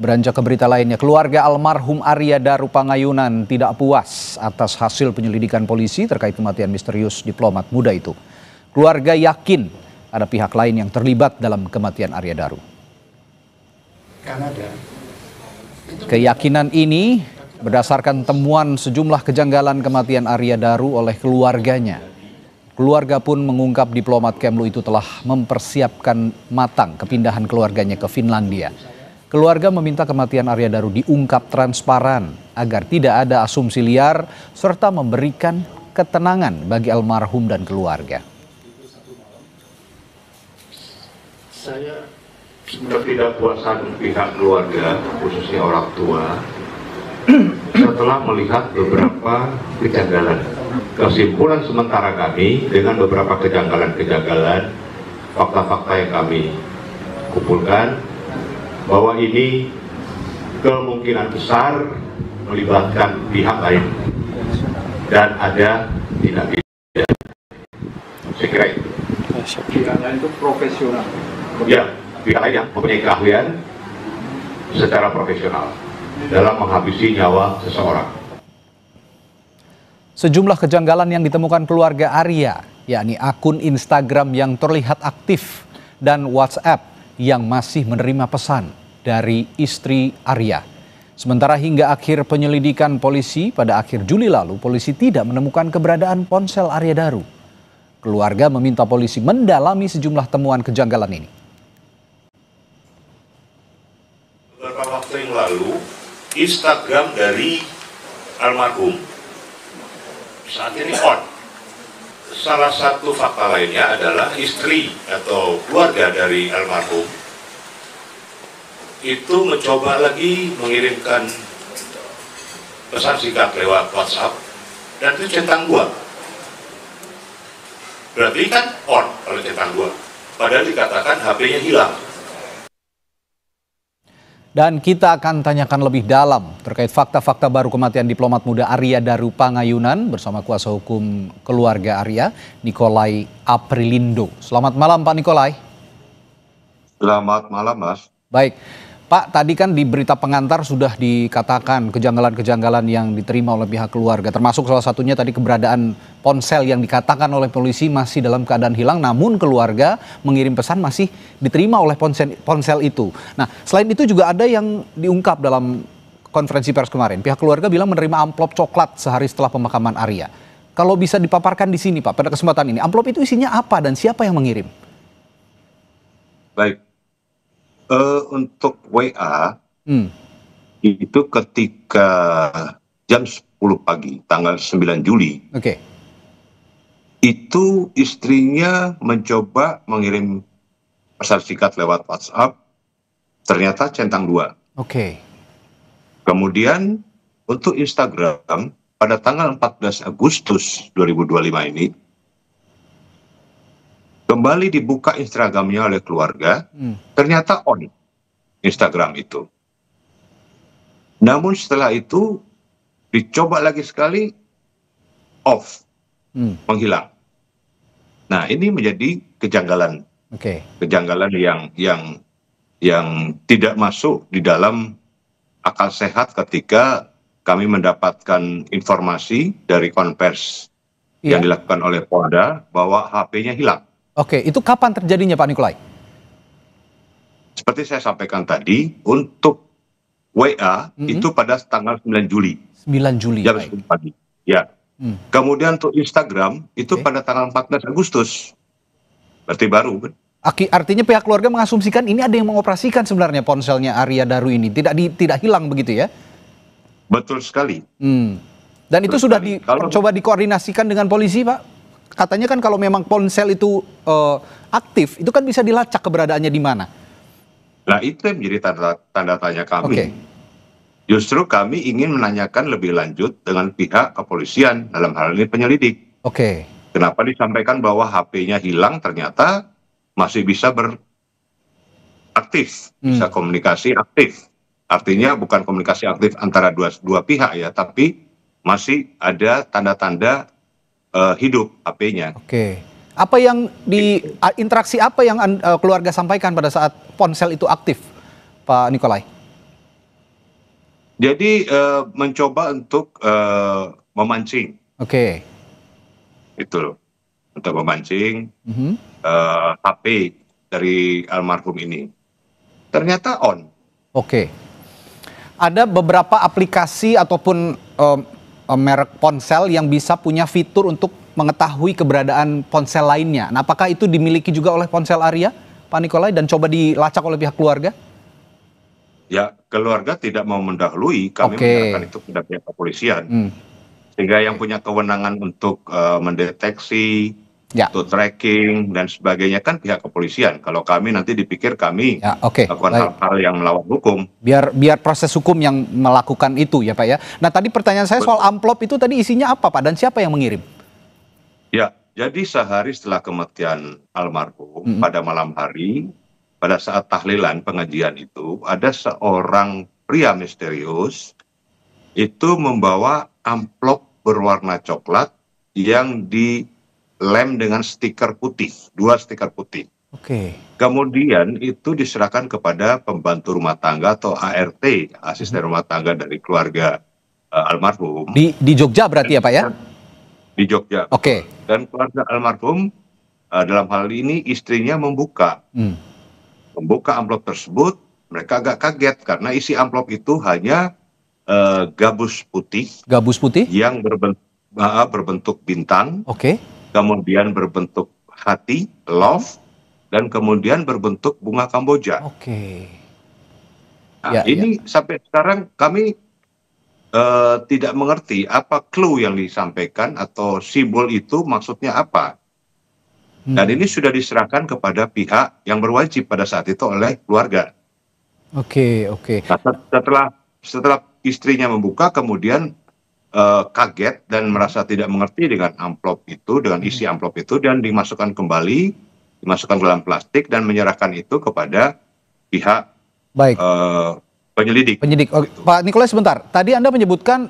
Beranjak ke berita lainnya, keluarga almarhum Arya Daru Pangayunan tidak puas atas hasil penyelidikan polisi terkait kematian misterius diplomat muda itu. Keluarga yakin ada pihak lain yang terlibat dalam kematian Arya Daru. Keyakinan ini berdasarkan temuan sejumlah kejanggalan kematian Arya Daru oleh keluarganya. Keluarga pun mengungkap diplomat Kemlu itu telah mempersiapkan matang kepindahan keluarganya ke Finlandia. Keluarga meminta kematian Arya Daru diungkap transparan agar tidak ada asumsi liar serta memberikan ketenangan bagi almarhum dan keluarga. Saya ketidakpuasan pihak keluarga, khususnya orang tua, setelah melihat beberapa kejanggalan. Kesimpulan sementara kami dengan beberapa kejanggalan, fakta-fakta yang kami kumpulkan, bahwa ini kemungkinan besar melibatkan pihak lain dan ada tindak pidana. Saya kira itu. Pihak lain itu profesional. Ya, pihak lain yang mempunyai keahlian secara profesional dalam menghabisi nyawa seseorang. Sejumlah kejanggalan yang ditemukan keluarga Arya, yakni akun Instagram yang terlihat aktif dan WhatsApp yang masih menerima pesan dari istri Arya. Sementara hingga akhir penyelidikan polisi pada akhir Juli lalu, polisi tidak menemukan keberadaan ponsel Arya Daru. Keluarga meminta polisi mendalami sejumlah temuan kejanggalan ini. Beberapa waktu yang lalu, Instagram dari almarhum saat ini on. Salah satu fakta lainnya adalah istri atau keluarga dari almarhum itu mencoba lagi mengirimkan pesan singkat lewat WhatsApp dan itu centang 2. Berarti kan on kalau centang 2. Padahal dikatakan HP-nya hilang. Dan kita akan tanyakan lebih dalam terkait fakta-fakta baru kematian diplomat muda Arya Daru Pangayunan bersama kuasa hukum keluarga Arya, Nikolai Aprilindo. Selamat malam Pak Nikolai. Selamat malam Mas. Baik, Pak, tadi kan di berita pengantar sudah dikatakan kejanggalan-kejanggalan yang diterima oleh pihak keluarga, termasuk salah satunya tadi keberadaan ponsel yang dikatakan oleh polisi masih dalam keadaan hilang, namun keluarga mengirim pesan masih diterima oleh ponsel itu. Nah, selain itu juga ada yang diungkap dalam konferensi pers kemarin. Pihak keluarga bilang menerima amplop coklat sehari setelah pemakaman Arya. Kalau bisa dipaparkan di sini Pak, pada kesempatan ini, amplop itu isinya apa dan siapa yang mengirim? Baik. Untuk WA itu ketika jam 10 pagi tanggal 9 Juli itu istrinya mencoba mengirim pesan singkat lewat WhatsApp, ternyata centang 2. Kemudian untuk Instagram pada tanggal 14 Agustus 2025 ini kembali dibuka Instagramnya oleh keluarga, ternyata on Instagram itu. Namun setelah itu dicoba lagi sekali off, menghilang. Nah ini menjadi kejanggalan, kejanggalan yang tidak masuk di dalam akal sehat ketika kami mendapatkan informasi dari konvers yang dilakukan oleh Polda bahwa HP-nya hilang. Itu kapan terjadinya Pak Nikolai? Seperti saya sampaikan tadi, untuk WA itu pada tanggal 9 Juli. 9 Juli. Jam 10 pagi. Ya. Kemudian untuk Instagram itu pada tanggal 14 Agustus. Berarti baru kan? Artinya pihak keluarga mengasumsikan ini ada yang mengoperasikan sebenarnya ponselnya Arya Daru ini. Tidak hilang begitu ya? Betul sekali. Dan itu sudah coba dikoordinasikan dengan polisi Pak? Katanya kan kalau memang ponsel itu aktif, itu kan bisa dilacak keberadaannya di mana? Nah itu yang menjadi tanda tanya kami. Justru kami ingin menanyakan lebih lanjut dengan pihak kepolisian dalam hal ini penyelidik. Kenapa disampaikan bahwa HP-nya hilang, ternyata masih bisa beraktif, bisa komunikasi aktif. Artinya bukan komunikasi aktif antara dua pihak ya, tapi masih ada tanda-tanda hidup HP-nya. Apa yang interaksi apa yang keluarga sampaikan pada saat ponsel itu aktif, Pak Nikolai? Jadi mencoba untuk memancing. Oke. Itu loh. Untuk memancing HP dari almarhum ini. Ternyata on. Oke. Ada beberapa aplikasi ataupun merek ponsel yang bisa punya fitur untuk mengetahui keberadaan ponsel lainnya. Nah, apakah itu dimiliki juga oleh ponsel Arya, Pak Nikolai, dan coba dilacak oleh pihak keluarga? Ya, keluarga tidak mau mendahului, kami menyerahkan itu kepada pihak kepolisian. Sehingga yang punya kewenangan untuk mendeteksi, untuk tracking, dan sebagainya kan pihak kepolisian. Kalau kami nanti dipikir kami melakukan hal-hal yang melawan hukum. Biar proses hukum yang melakukan itu ya Pak ya. Nah tadi pertanyaan saya soal amplop itu tadi isinya apa Pak, dan siapa yang mengirim? Ya, jadi sehari setelah kematian almarhum, pada malam hari, pada saat tahlilan pengajian itu, ada seorang pria misterius itu membawa amplop berwarna coklat yang dilem dengan stiker putih, 2 stiker putih. Oke. Kemudian itu diserahkan kepada pembantu rumah tangga atau ART, asisten rumah tangga dari keluarga almarhum. Di Jogja berarti ya Pak ya? Di Jogja. Oke. Dan keluarga almarhum dalam hal ini istrinya membuka amplop tersebut. Mereka agak kaget karena isi amplop itu hanya gabus putih yang berbentuk bintang, kemudian berbentuk hati, love, dan kemudian berbentuk bunga Kamboja. Nah, ini sampai sekarang kami tidak mengerti apa clue yang disampaikan atau simbol itu maksudnya apa. Dan ini sudah diserahkan kepada pihak yang berwajib pada saat itu oleh keluarga. Nah, setelah istrinya membuka, kemudian kaget dan merasa tidak mengerti dengan amplop itu, dengan isi amplop itu, dan dimasukkan kembali, dimasukkan ke dalam plastik dan menyerahkan itu kepada pihak penyelidik. Pak Nikolai sebentar, tadi Anda menyebutkan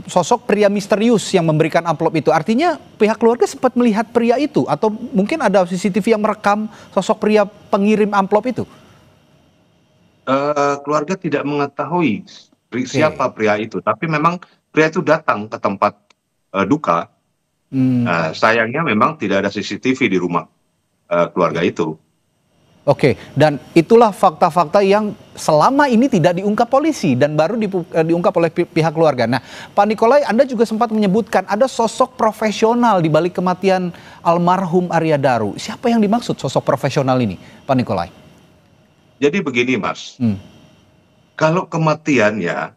sosok pria misterius yang memberikan amplop itu. Artinya pihak keluarga sempat melihat pria itu atau mungkin ada CCTV yang merekam sosok pria pengirim amplop itu? Keluarga tidak mengetahui siapa pria itu, tapi memang pria itu datang ke tempat duka. Sayangnya memang tidak ada CCTV di rumah keluarga itu. Dan itulah fakta-fakta yang selama ini tidak diungkap polisi dan baru diungkap oleh pihak keluarga. Nah, Pak Nikolai, Anda juga sempat menyebutkan ada sosok profesional di balik kematian almarhum Arya Daru. Siapa yang dimaksud sosok profesional ini, Pak Nikolai? Jadi begini, Mas. Kalau kematiannya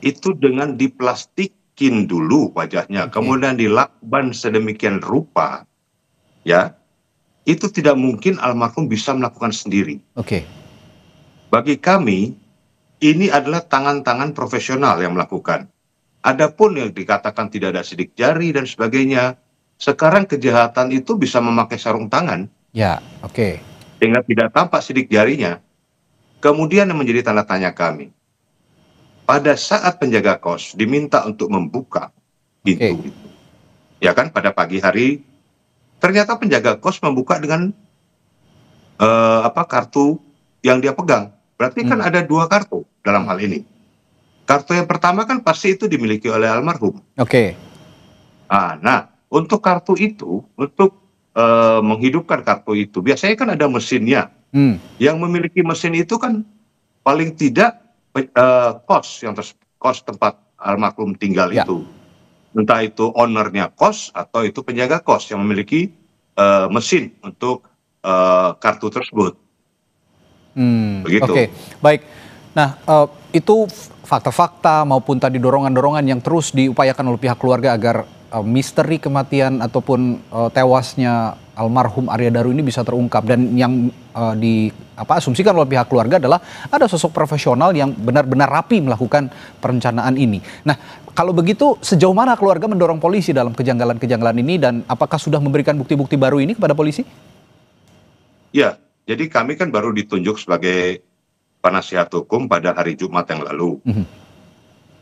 itu dengan diplastikin dulu wajahnya, kemudian dilakban sedemikian rupa, ya. Itu tidak mungkin almarhum bisa melakukan sendiri. Bagi kami, ini adalah tangan-tangan profesional yang melakukan. Adapun yang dikatakan tidak ada sidik jari dan sebagainya, sekarang kejahatan itu bisa memakai sarung tangan. Sehingga tidak tampak sidik jarinya. Kemudian yang menjadi tanda tanya kami, pada saat penjaga kos diminta untuk membuka pintu, ya kan, pada pagi hari, ternyata penjaga kos membuka dengan kartu yang dia pegang. Berarti kan ada 2 kartu dalam hal ini. Kartu yang pertama kan pasti itu dimiliki oleh almarhum. Nah, untuk kartu itu, untuk menghidupkan kartu itu, biasanya kan ada mesinnya. Yang memiliki mesin itu kan paling tidak kos tempat almarhum tinggal itu. Entah itu ownernya kos atau itu penjaga kos yang memiliki mesin untuk kartu tersebut. Begitu. Baik. Nah, itu fakta-fakta maupun tadi dorongan-dorongan yang terus diupayakan oleh pihak keluarga agar misteri kematian ataupun tewasnya almarhum Arya Daru ini bisa terungkap, dan yang diasumsikan oleh pihak keluarga adalah ada sosok profesional yang benar-benar rapi melakukan perencanaan ini. Nah, kalau begitu sejauh mana keluarga mendorong polisi dalam kejanggalan-kejanggalan ini, dan apakah sudah memberikan bukti-bukti baru ini kepada polisi? Ya, jadi kami kan baru ditunjuk sebagai penasihat hukum pada hari Jumat yang lalu.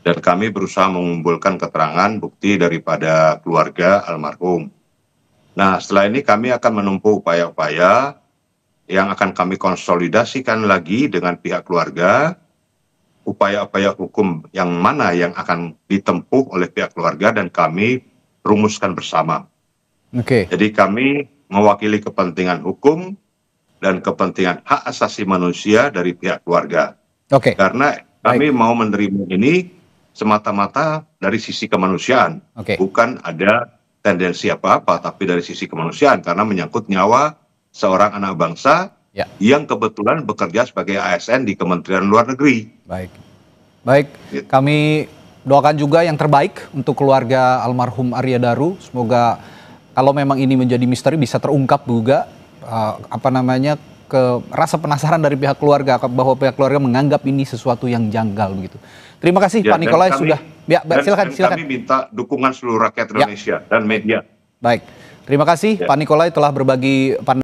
Dan kami berusaha mengumpulkan keterangan bukti daripada keluarga almarhum. Nah, setelah ini kami akan menempuh upaya-upaya yang akan kami konsolidasikan lagi dengan pihak keluarga upaya-upaya hukum yang mana yang akan ditempuh oleh pihak keluarga dan kami rumuskan bersama. Jadi kami mewakili kepentingan hukum dan kepentingan hak asasi manusia dari pihak keluarga. Karena kami mau menerima ini semata-mata dari sisi kemanusiaan, bukan ada tendensi apa-apa, tapi dari sisi kemanusiaan karena menyangkut nyawa seorang anak bangsa yang kebetulan bekerja sebagai ASN di Kementerian Luar Negeri. Baik, kami doakan juga yang terbaik untuk keluarga almarhum Arya Daru. Semoga kalau memang ini menjadi misteri bisa terungkap juga rasa penasaran dari pihak keluarga bahwa pihak keluarga menganggap ini sesuatu yang janggal begitu. Terima kasih Pak Nikolai sudah. Silakan. Kami minta dukungan seluruh rakyat Indonesia dan media. Baik, terima kasih Pak Nikolai telah berbagi pandangan.